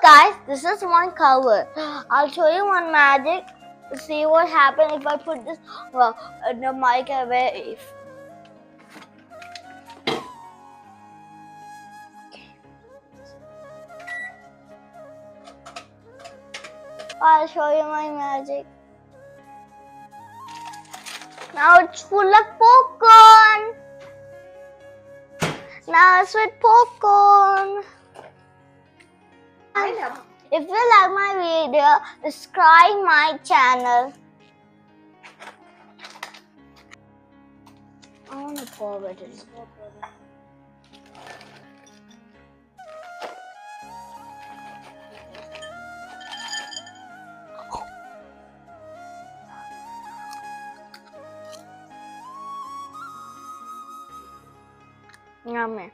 guys, this is one cover. I'll show you one magic. See what happens if I put this in the microwave. I'll show you my magic. Now it's full of popcorn. Now it's with popcorn. If you like my video, subscribe my channel. I want to pour it in. Yummy.